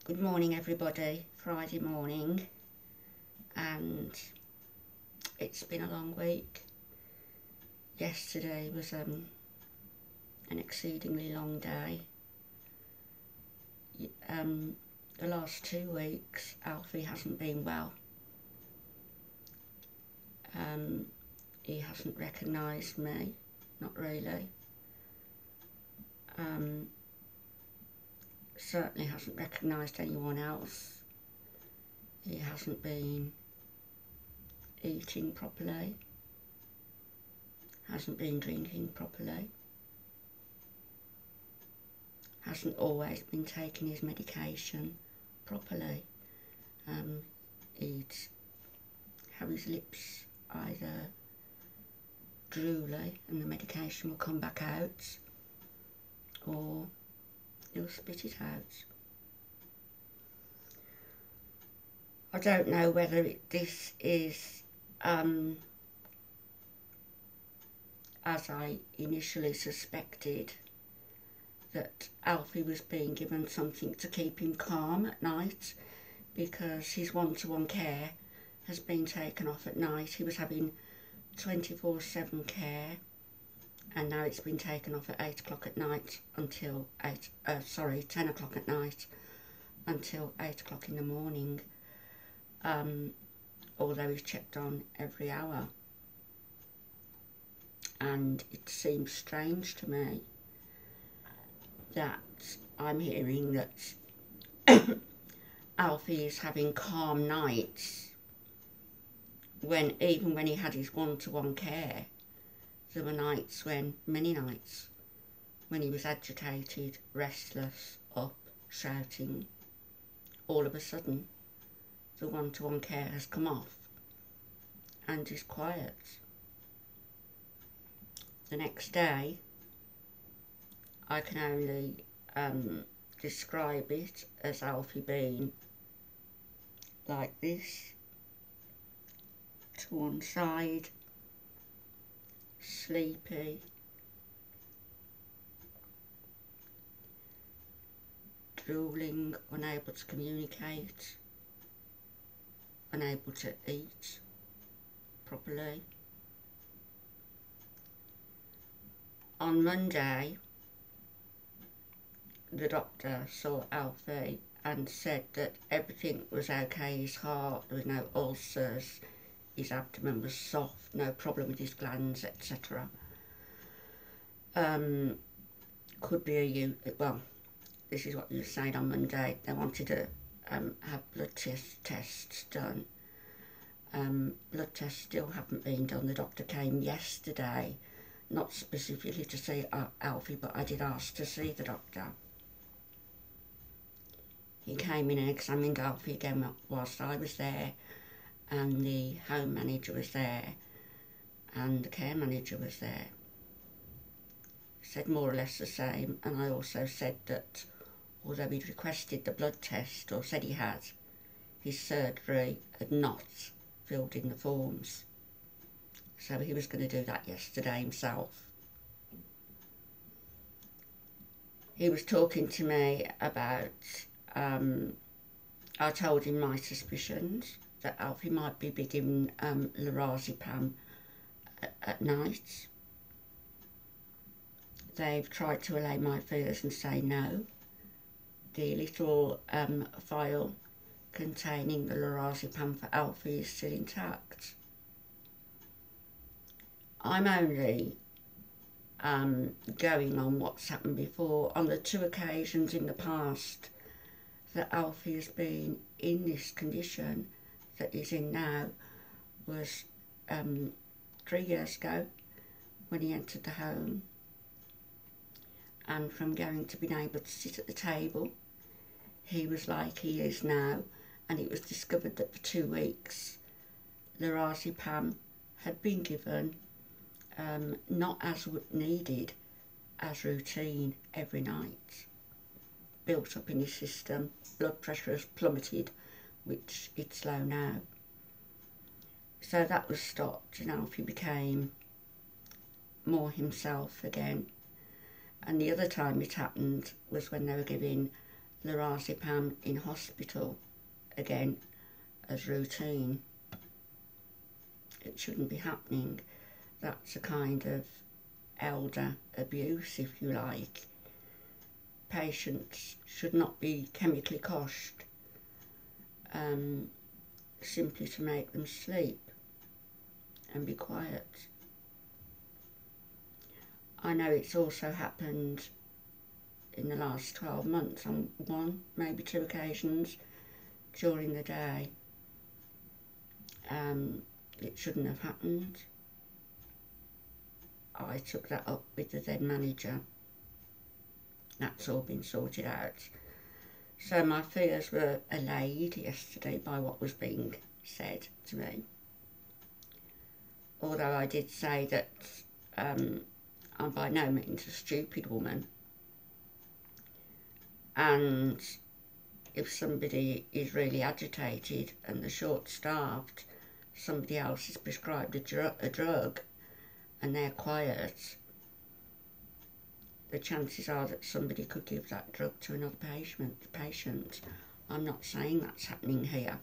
Good morning everybody, Friday morning, and it's been a long week. Yesterday was an exceedingly long day. The last 2 weeks Alfie hasn't been well. He hasn't recognised me, not really. Certainly hasn't recognised anyone else. He hasn't been eating properly, hasn't been drinking properly, hasn't always been taking his medication properly. He'd have his lips either drooly and the medication will come back out, or he'll spit it out. I don't know whether this is as I initially suspected, that Alfie was being given something to keep him calm at night, because his one-to-one care has been taken off at night. He was having 24/7 care, and now it's been taken off at 8 o'clock at night until 10 o'clock at night until 8 o'clock in the morning, although he's checked on every hour. And it seems strange to me that I'm hearing that Alfie is having calm nights when, even when he had his one-to-one care, there were nights when, many nights, when he was agitated, restless, up, shouting. All of a sudden, the one-to-one care has come off and is quiet. The next day, I can only describe it as Alfie being like this, to one side, sleepy, drooling, unable to communicate, unable to eat properly. On Monday, the doctor saw Alfie and said that everything was okay. His heart, there was no ulcers, his abdomen was soft, no problem with his glands, etc. Could be well, this is what you were saying on Monday. They wanted to have blood tests done. Blood tests still haven't been done. The doctor came yesterday, not specifically to see Alfie, but I did ask to see the doctor. He came in and examined Alfie again whilst I was there, and the home manager was there, and the care manager was there. Said more or less the same, and I also said that although he'd requested the blood test, or said he had, his surgery had not filled in the forms. So he was going to do that yesterday himself. He was talking to me about, I told him my suspicions that Alfie might be given lorazepam at night. They've tried to allay my fears and say no. The little vial containing the lorazepam for Alfie is still intact. I'm only going on what's happened before. On the 2 occasions in the past that Alfie has been in this condition that he's in now was 3 years ago when he entered the home, and from going to being able to sit at the table, he was like he is now, and it was discovered that for 2 weeks lorazepam had been given not as needed, as routine every night. Built up in his system, blood pressure has plummeted, which it's low now. So that was stopped, and Alfie became more himself again. And the other time it happened was when they were giving lorazepam in hospital again as routine. It shouldn't be happening. That's a kind of elder abuse, if you like. Patients should not be chemically koshed simply to make them sleep and be quiet. I know it's also happened in the last 12 months on one, maybe two occasions during the day. It shouldn't have happened. I took that up with the then manager. That's all been sorted out. So my fears were allayed yesterday by what was being said to me. Although I did say that I'm by no means a stupid woman. And if somebody is really agitated and they're short-staffed, somebody else has prescribed a drug and they're quiet, the chances are that somebody could give that drug to another patient. I'm not saying that's happening here.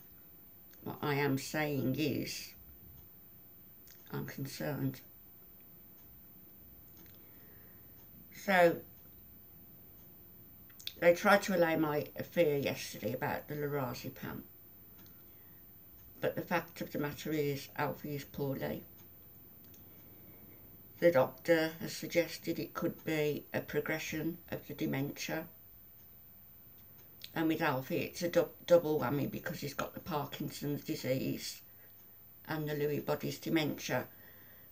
What I am saying is I'm concerned. So they tried to allay my fear yesterday about the lorazepam. But the fact of the matter is, Alfie is poorly. The doctor has suggested it could be a progression of the dementia. And with Alfie, it's a double whammy because he's got the Parkinson's disease and the Lewy body's dementia,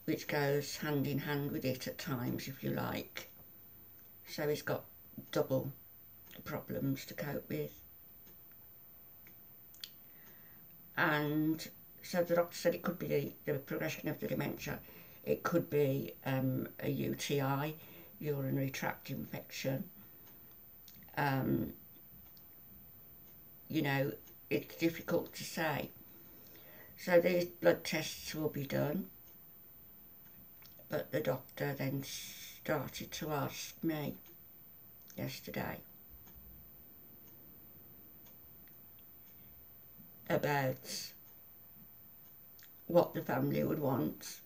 which goes hand in hand with it at times, if you like. So he's got double the problems to cope with. And so the doctor said it could be the progression of the dementia. It could be a UTI, urinary tract infection. You know, it's difficult to say. So these blood tests will be done. But the doctor then started to ask me yesterday about what the family would want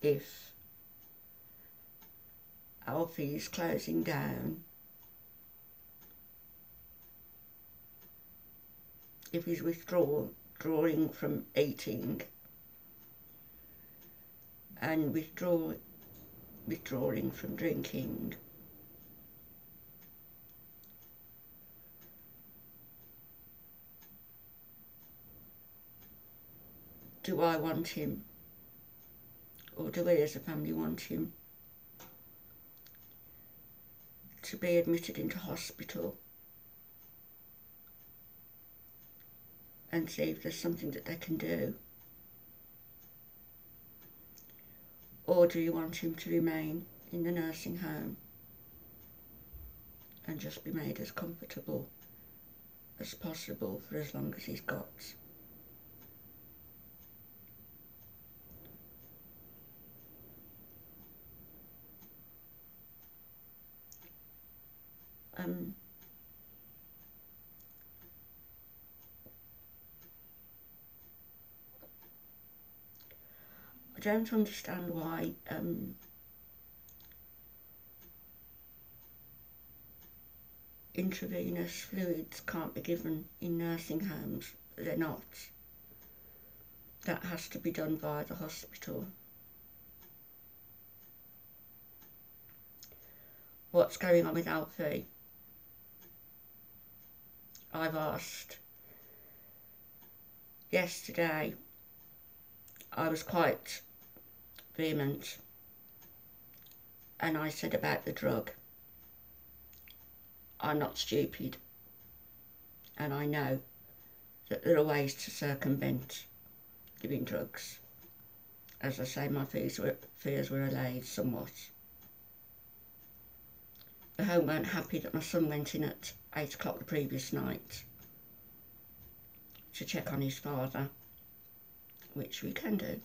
if Alfie is closing down, if he's withdrawing from eating and withdrawing from drinking. Do I want him, or do we as a family want him to be admitted into hospital and see if there's something that they can do? Or do you want him to remain in the nursing home and just be made as comfortable as possible for as long as he's got? I don't understand why intravenous fluids can't be given in nursing homes. They're not. That has to be done by the hospital. What's going on with Alfie? I've asked. Yesterday, I was quite vehement, and I said about the drug, I'm not stupid, and I know that there are ways to circumvent giving drugs. As I say, my fears were allayed somewhat. The home weren't happy that my son went in at 8 o'clock the previous night to check on his father, which we can do.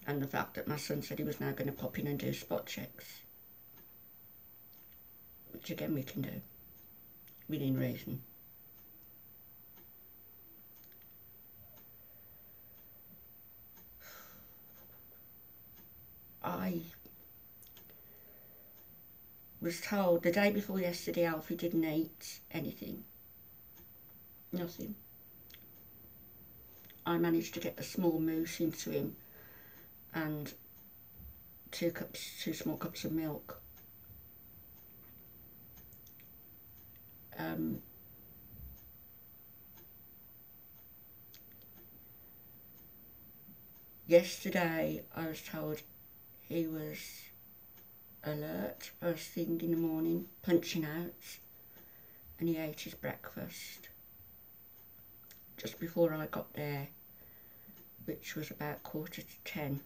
and the fact that my son said he was now going to pop in and do spot checks, which again we can do within reason. I was told the day before yesterday Alfie didn't eat anything, nothing. I managed to get a small mousse into him and two small cups of milk. Yesterday I was told he was alert first thing in the morning, punching out, and he ate his breakfast just before I got there, which was about 10:15.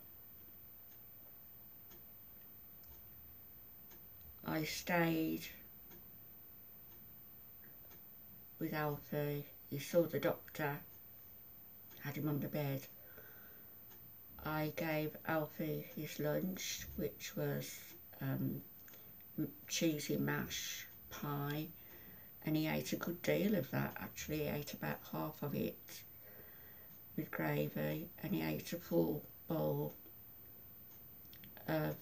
I stayed with Alfie. He saw the doctor, had him on the bed. I gave Alfie his lunch, which was cheesy mash pie, and he ate a good deal of that. Actually, he ate about half of it with gravy, and he ate a full bowl of,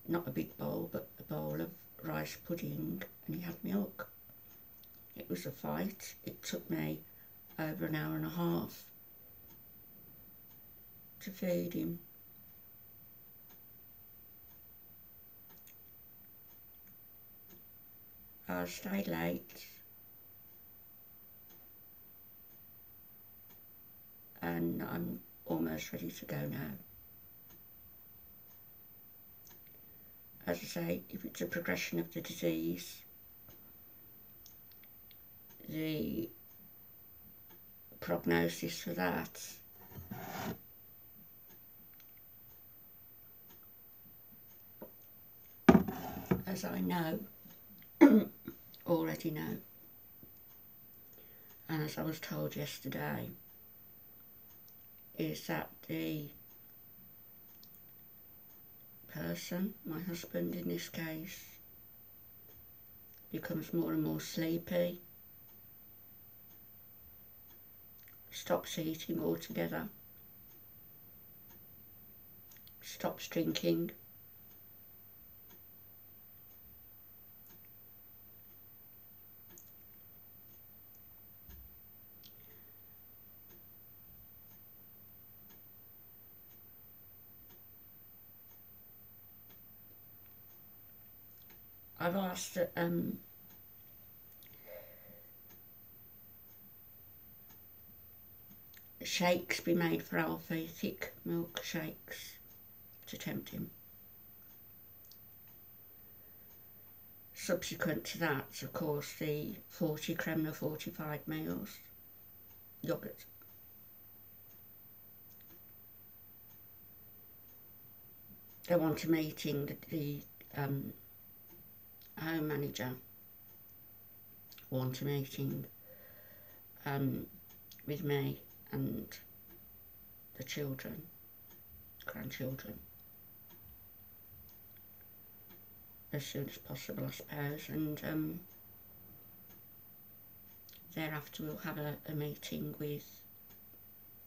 not a big bowl, but a bowl of rice pudding, and he had milk. It was a fight. It took me over an hour and a half to feed him. I stayed late and I'm almost ready to go now. As I say, if it's a progression of the disease, the prognosis for that as I know, already know, and as I was told yesterday, is that the person, my husband in this case, becomes more and more sleepy, stops eating altogether, stops drinking, I've asked that shakes be made for Alfie, thick milk shakes to tempt him. Subsequent to that, of course, the 40 Kremner fortified meals, yoghurt. They want a meeting, the home manager want a meeting with me and the children, grandchildren, as soon as possible, I suppose, and thereafter we'll have a meeting with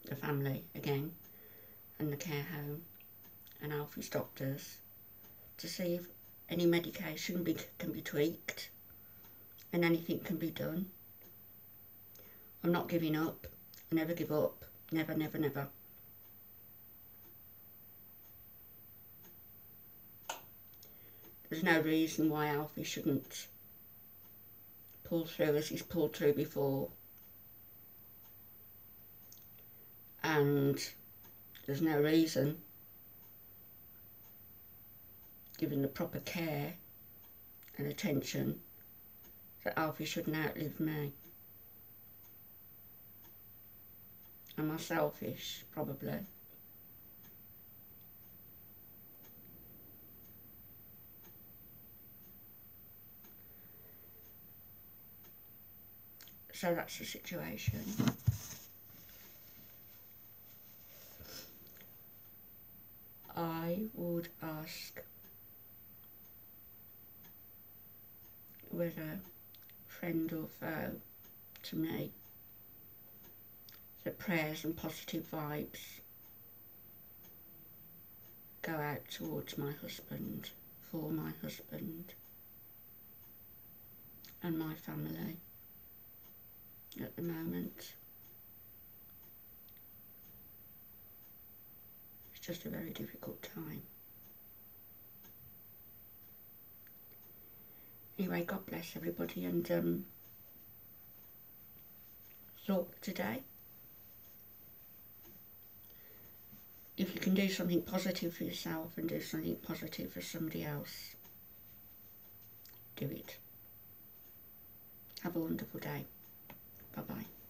the family again and the care home and Alfie's doctors to see if any medication can be tweaked and anything can be done. I'm not giving up. I never give up. Never, never, never. There's no reason why Alfie shouldn't pull through as he's pulled through before. And there's no reason, given the proper care and attention, that Alfie shouldn't outlive me. Am I selfish? Probably. So that's the situation. ask whether friend or foe to me, that prayers and positive vibes go out towards my husband, for my husband and my family at the moment. It's just a very difficult time. Anyway, God bless everybody, and thought today, if you can do something positive for yourself and do something positive for somebody else, do it. Have a wonderful day. Bye-bye.